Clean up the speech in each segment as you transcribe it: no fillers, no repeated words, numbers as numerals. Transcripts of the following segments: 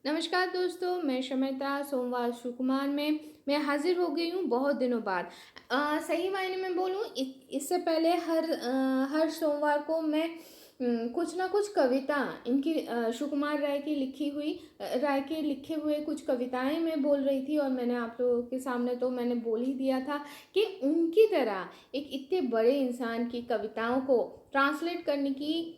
नमस्कार दोस्तों, मैं शमिता सोमवार सुकुमार में मैं हाजिर हो गई हूँ बहुत दिनों बाद। सही मायने में बोलूँ, इससे पहले हर सोमवार को मैं कुछ ना कुछ कविता इनकी सुकुमार राय के लिखे हुए कुछ कविताएं मैं बोल रही थी। और मैंने आप लोगों के सामने तो मैंने बोल ही दिया था कि उनकी तरह एक इतने बड़े इंसान की कविताओं को ट्रांसलेट करने की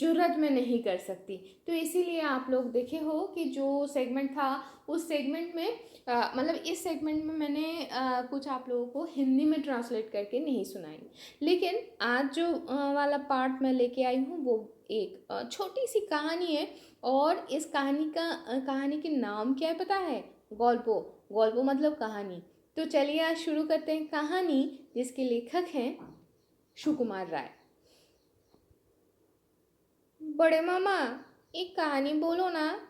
जुर्रत मैं नहीं कर सकती। तो इसीलिए आप लोग देखे हो कि जो सेगमेंट था उस सेगमेंट में मतलब इस सेगमेंट में मैंने कुछ आप लोगों को हिंदी में ट्रांसलेट करके नहीं सुनाई। लेकिन आज जो वाला पार्ट मैं लेके आई हूँ वो एक छोटी सी कहानी है। और इस कहानी के नाम क्या है पता है? गॉल्पो। गॉल्पो मतलब कहानी। तो चलिए आज शुरू करते हैं कहानी, जिसके लेखक हैं सुकुमार राय। बड़े मामा, एक कहानी बोलो ना।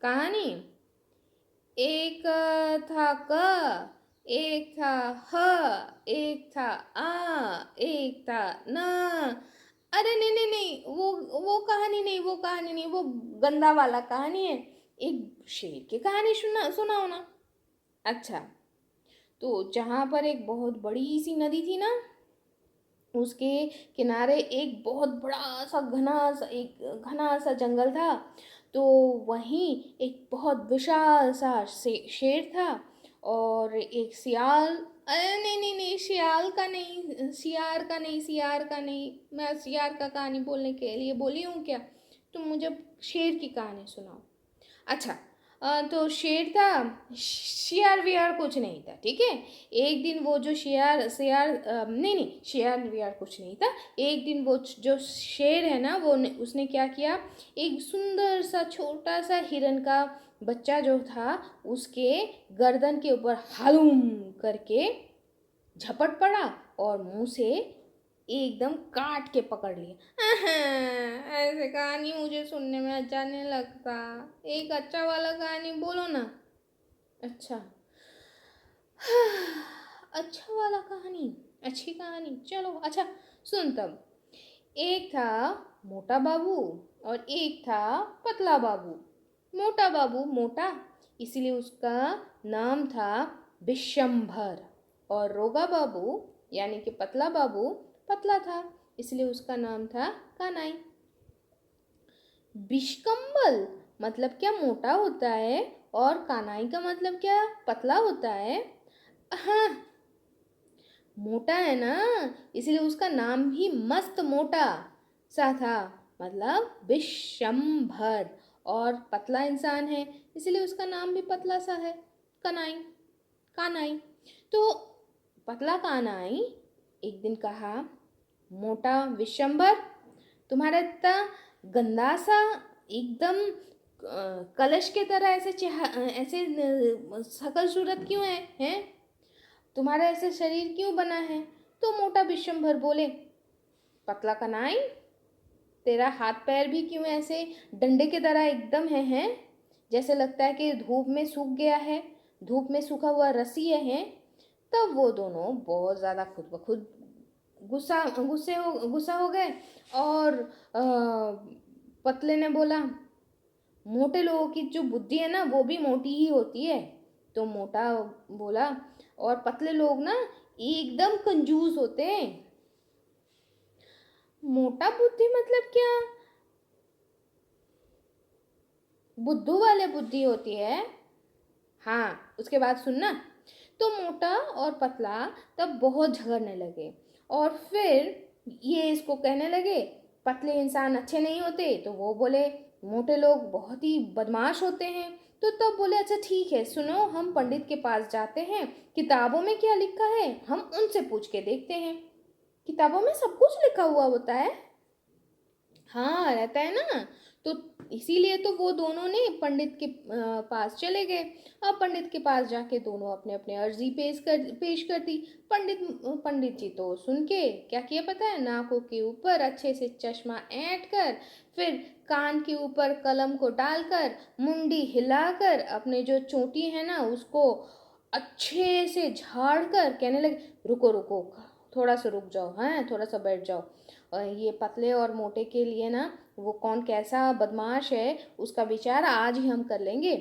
कहानी। एक था क, एक था ह, एक था आ, एक था न। अरे नहीं नहीं नहीं, वो कहानी नहीं, वो गंदा वाला कहानी है। एक शेर की कहानी सुनाओ ना। अच्छा, तो जहाँ पर एक बहुत बड़ी सी नदी थी ना, उसके किनारे एक बहुत बड़ा सा घना सा जंगल था। तो वहीं एक बहुत विशाल सा शेर था। और एक सियाल। अरे नहीं नहीं नहीं, सियार का नहीं, मैं सियार का कहानी बोलने के लिए बोली हूँ क्या? तुम मुझे शेर की कहानी सुनाओ। अच्छा। तो शेर था। शियार वियार कुछ नहीं था, ठीक है। एक दिन वो जो शियार शियार नहीं नहीं, शियार वियार कुछ नहीं था। एक दिन वो जो शेर है ना, उसने क्या किया, एक सुंदर सा छोटा सा हिरन का बच्चा जो था, उसके गर्दन के ऊपर हलूम करके झपट पड़ा और मुंह से एकदम काट के पकड़ लिया। ऐसे कहानी मुझे सुनने में अच्छा नहीं लगता। एक अच्छा वाला कहानी बोलो ना। अच्छा। अच्छा वाला कहानी, अच्छी कहानी, चलो अच्छा। सुन तब। एक था मोटा बाबू और एक था पतला बाबू। मोटा बाबू मोटा, इसलिए उसका नाम था विशंभर। और रोगा बाबू यानी कि पतला बाबू पतला था, इसलिए उसका नाम था कानाई। विशकम्बल मतलब क्या मोटा होता है, और कानाई का मतलब क्या पतला होता है। हाँ, मोटा है ना, इसलिए उसका नाम भी मस्त मोटा सा था, मतलब विशंभर। और पतला इंसान है, इसलिए उसका नाम भी पतला सा है, कनाई। कानाई। तो पतला कानाई एक दिन कहा, मोटा विशंभर, तुम्हारा इतना गंदा सा एकदम कलश के तरह ऐसे शकल सूरत क्यों है हैं? तुम्हारा ऐसे शरीर क्यों बना है? तो मोटा विशंभर बोले, पतला कनाई, तेरा हाथ पैर भी क्यों ऐसे डंडे की तरह एकदम है? जैसे लगता है कि धूप में सूख गया है, धूप में सूखा हुआ रस्सी है। तब वो दोनों बहुत ज़्यादा खुद ब खुद गुस्सा हो गए। और पतले ने बोला, मोटे लोगों की जो बुद्धि है ना वो भी मोटी ही होती है। तो मोटा बोला, और पतले लोग ना एकदम कंजूस होते हैं। मोटा बुद्धि मतलब क्या? बुद्धू वाले बुद्धि होती है। हाँ, उसके बाद सुनना। तो मोटा और पतला तब बहुत झगड़ने लगे। और फिर ये इसको कहने लगे, पतले इंसान अच्छे नहीं होते। तो वो बोले, मोटे लोग बहुत ही बदमाश होते हैं। तो तब बोले, अच्छा ठीक है, सुनो, हम पंडित के पास जाते हैं, किताबों में क्या लिखा है हम उनसे पूछ के देखते हैं। किताबों में सब कुछ लिखा हुआ होता है। हाँ, रहता है ना। तो इसीलिए तो वो दोनों ने पंडित के पास चले गए। अब पंडित के पास जाके दोनों अपने अपने अर्जी पेश कर दी। पंडित जी तो सुन के क्या किया पता है, नाकों के ऊपर अच्छे से चश्मा ऐंठ कर, फिर कान के ऊपर कलम को डालकर, मुंडी हिलाकर, अपने जो चोटी है ना उसको अच्छे से झाड़ कर कहने लगे, रुको रुको, थोड़ा सा रुक जाओ, हाँ थोड़ा सा बैठ जाओ। ये पतले और मोटे के लिए ना वो कौन कैसा बदमाश है उसका विचार आज ही हम कर लेंगे।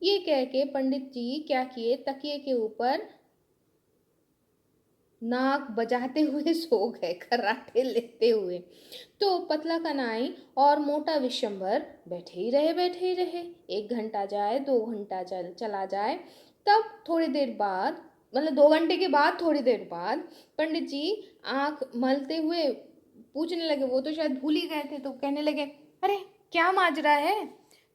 ये कह के पंडित जी क्या किए, तकिए के ऊपर नाक बजाते हुए सो गए, खर्राटे लेते हुए। तो पतला कनाई और मोटा विशंबर बैठे ही रहे। 1 घंटा जाए, 2 घंटा चला जाए, तब थोड़ी देर बाद, मतलब 2 घंटे के बाद थोड़ी देर बाद पंडित जी आंख मलते हुए पूछने लगे। वो तो शायद भूल ही गए थे, तो कहने लगे, अरे क्या माजरा है,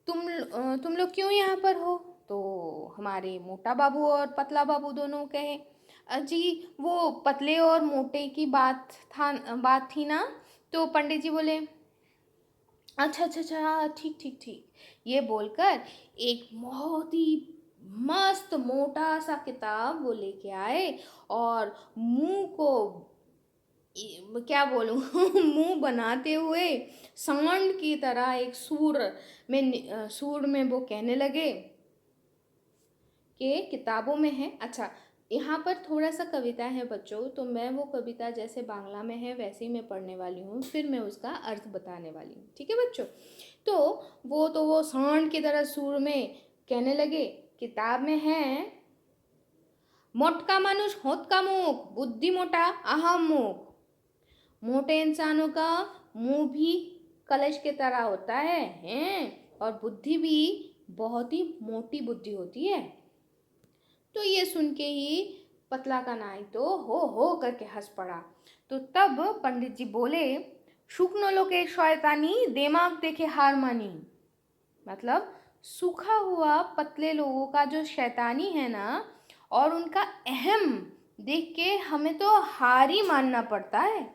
तुम लोग क्यों यहाँ पर हो? तो हमारे मोटा बाबू और पतला बाबू दोनों कहे, जी वो पतले और मोटे की बात थी ना। तो पंडित जी बोले, अच्छा अच्छा अच्छा, ठीक ठीक ठीक। ये बोलकर एक बहुत ही मस्त मोटा सा किताब वो लेके आए और मुंह को क्या बोलूं मुंह बनाते हुए सांड की तरह एक सूर में वो कहने लगे कि किताबों में है। अच्छा, यहाँ पर थोड़ा सा कविता है बच्चों, तो मैं वो कविता जैसे बांग्ला में है वैसे ही मैं पढ़ने वाली हूँ, फिर मैं उसका अर्थ बताने वाली हूँ, ठीक है बच्चों। तो वो सांड की तरह सूर में कहने लगे, किताब में है, मोटका मनुष्य होत का मुख, बुद्धि मोटा अहम मुख। मोटे इंसानों का मुंह भी कलश की तरह होता है और बुद्धि भी बहुत ही मोटी बुद्धि होती है। तो ये सुन के ही पतला का नाई तो हो करके हंस पड़ा। तो तब पंडित जी बोले, शुक्न लोके शैतानी, दिमाग देखे हार मानी। मतलब सूखा हुआ पतले लोगों का जो शैतानी है ना, और उनका अहम देख के हमें तो हार ही मानना पड़ता है।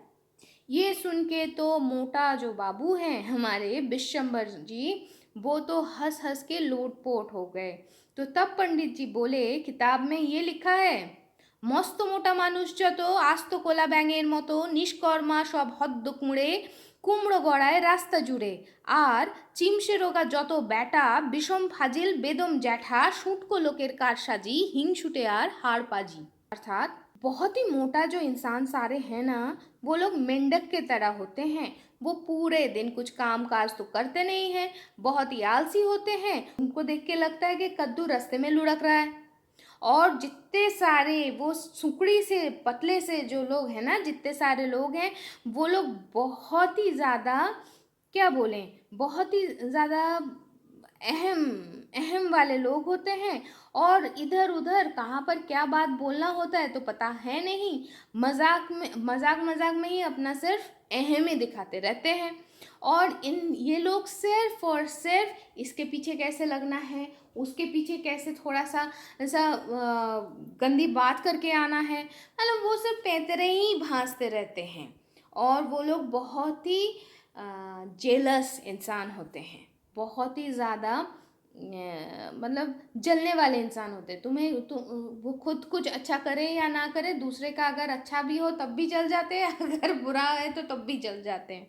ये सुन के तो मोटा जो बाबू हैं हमारे विशंबर जी, वो तो हंस हंस के लोटपोट हो गए। तो तब पंडित जी बोले, किताब में ये लिखा है, मस्त मोटा মানুষ যত আস্ত কোলা ব্যাঙের মতো নিষ্কর্মা সব হদ্দ কুঁড়ে কুমড়ো গড়ায় রাস্তা জুড়ে, আর চিমসে রোগা যত ব্যাটা বিষম ফাজিল বেদম জ্যাঠা শুঁটকো লোকের কারসাজি হিংসুটে আর হাড় पाजी। अर्थात बहुत ही मोटा जो इंसान सारे हैं ना, वो लोग मेंढक के तरह होते हैं। वो पूरे दिन कुछ काम काज तो करते नहीं हैं, बहुत ही आलसी होते हैं। उनको देख के लगता है कि कद्दू रास्ते में लुढ़क रहा है। और जितने सारे वो सुकड़ी से पतले से जो लोग हैं ना, जितने सारे लोग हैं, वो लोग बहुत ही ज़्यादा क्या बोलें, बहुत ही ज़्यादा अहम अहम वाले लोग होते हैं। और इधर उधर कहाँ पर क्या बात बोलना होता है तो पता है नहीं, मजाक में ही अपना सिर्फ अहम ही दिखाते रहते हैं। और ये लोग सिर्फ और सिर्फ इसके पीछे कैसे लगना है, उसके पीछे कैसे थोड़ा सा ऐसा गंदी बात करके आना है, मतलब वो सिर्फ पैतरे ही भांसते रहते हैं। और वो लोग बहुत ही जेलस इंसान होते हैं, बहुत ही ज़्यादा मतलब जलने वाले इंसान होते हैं। वो खुद कुछ अच्छा करे या ना करे, दूसरे का अगर अच्छा भी हो तब भी जल जाते हैं, अगर बुरा है तो तब भी जल जाते हैं।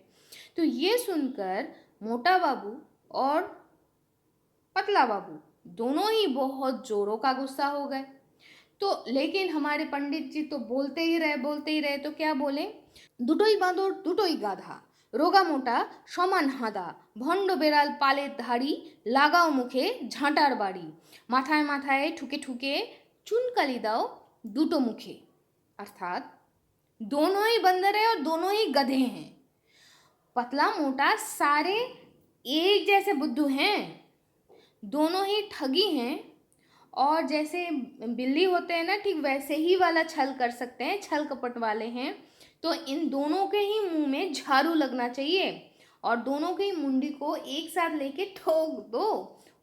तो ये सुनकर मोटा बाबू और पतला बाबू दोनों ही बहुत जोरों का गुस्सा हो गए। तो लेकिन हमारे पंडित जी तो बोलते ही रहे। तो क्या बोले, দুটোই বাঁদর দুটোই গাধা, রোগা মোটা সমান হাঁদা, ভণ্ড বেড়াল পালের ধাড়ি, লাগাও মুখে ঝাঁটার বাড়ি, মাথায় মাথায় ठुके ठुके चुनकाली दाओ দুটো मुखे। अर्थात दोनों ही बंदर है और दोनों ही गधे हैं। पतला मोटा सारे एक जैसे बुद्धू हैं, दोनों ही ठगी हैं। और जैसे बिल्ली होते हैं ना, ठीक वैसे ही वाला छल कर सकते हैं, छल कपट वाले हैं। तो इन दोनों के ही मुंह में झाड़ू लगना चाहिए और दोनों की मुंडी को एक साथ लेके ठोक दो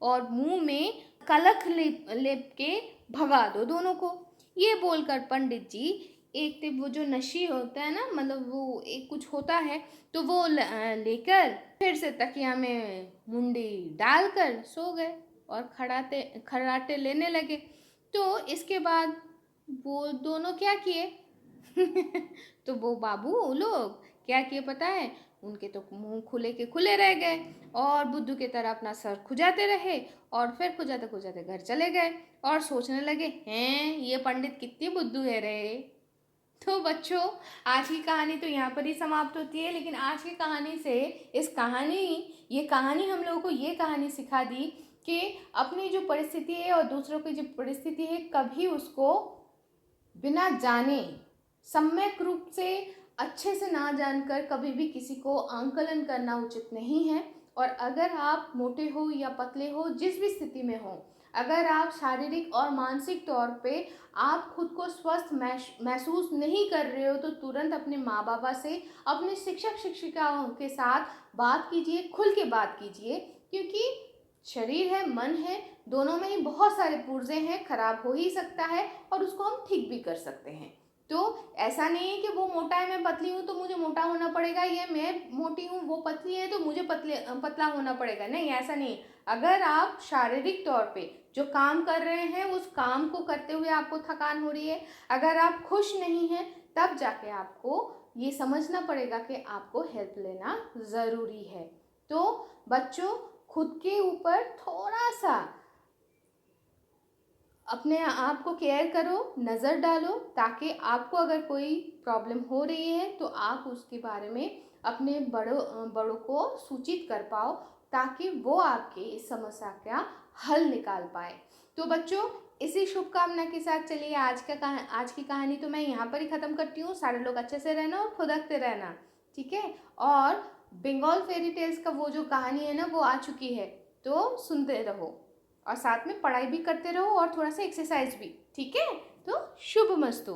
और मुंह में कलख लेप के भगा दो दोनों को। ये बोलकर पंडित जी एक टिप, वो जो नशी होता है ना, मतलब वो एक कुछ होता है, तो वो लेकर फिर से तकिया में मुंडी डालकर सो गए और खर्राटे लेने लगे। तो इसके बाद वो दोनों क्या किए तो वो बाबू लोग क्या किए पता है, उनके तो मुंह खुले के खुले रह गए और बुद्धू की तरह अपना सर खुजाते रहे और फिर खुजाते खुजाते घर चले गए और सोचने लगे, हैं ये पंडित कितनी बुद्धू है रे। तो बच्चों, आज की कहानी तो यहाँ पर ही समाप्त होती है, लेकिन आज की कहानी से ये कहानी हम लोगों को ये कहानी सिखा दी कि अपनी जो परिस्थिति है और दूसरों की जो परिस्थिति है, कभी उसको बिना जाने, सम्यक रूप से अच्छे से ना जानकर कभी भी किसी को आंकलन करना उचित नहीं है। और अगर आप मोटे हो या पतले हो, जिस भी स्थिति में हो, अगर आप शारीरिक और मानसिक तौर पे आप खुद को स्वस्थ महसूस नहीं कर रहे हो, तो तुरंत अपने माँ बाबा से, अपने शिक्षक शिक्षिकाओं के साथ बात कीजिए, खुल के बात कीजिए, क्योंकि शरीर है, मन है, दोनों में ही बहुत सारे पुर्जे हैं, खराब हो ही सकता है और उसको हम ठीक भी कर सकते हैं। तो ऐसा नहीं है कि वो मोटा है मैं पतली हूँ तो मुझे मोटा होना पड़ेगा, या मैं मोटी हूँ वो पतली है तो मुझे पतला होना पड़ेगा। नहीं, ऐसा नहीं। अगर आप शारीरिक तौर पे जो काम कर रहे हैं, उस काम को करते हुए आपको थकान हो रही है, अगर आप खुश नहीं हैं, तब जाके आपको ये समझना पड़ेगा कि आपको हेल्प लेना ज़रूरी है। तो बच्चों, खुद के ऊपर थोड़ा सा अपने आप को केयर करो, नज़र डालो, ताकि आपको अगर कोई प्रॉब्लम हो रही है तो आप उसके बारे में अपने बड़ों को सूचित कर पाओ, ताकि वो आपके इस समस्या का हल निकाल पाए। तो बच्चों, इसी शुभकामना के साथ चलिए आज की कहानी तो मैं यहाँ पर ही ख़त्म करती हूँ। सारे लोग अच्छे से रहना और खुदकते रहना, ठीक है। और बंगाल फेरी टेल्स का वो जो कहानी है ना, वो आ चुकी है, तो सुनते रहो और साथ में पढ़ाई भी करते रहो और थोड़ा सा एक्सरसाइज भी, ठीक है। तो शुभ मस्तु।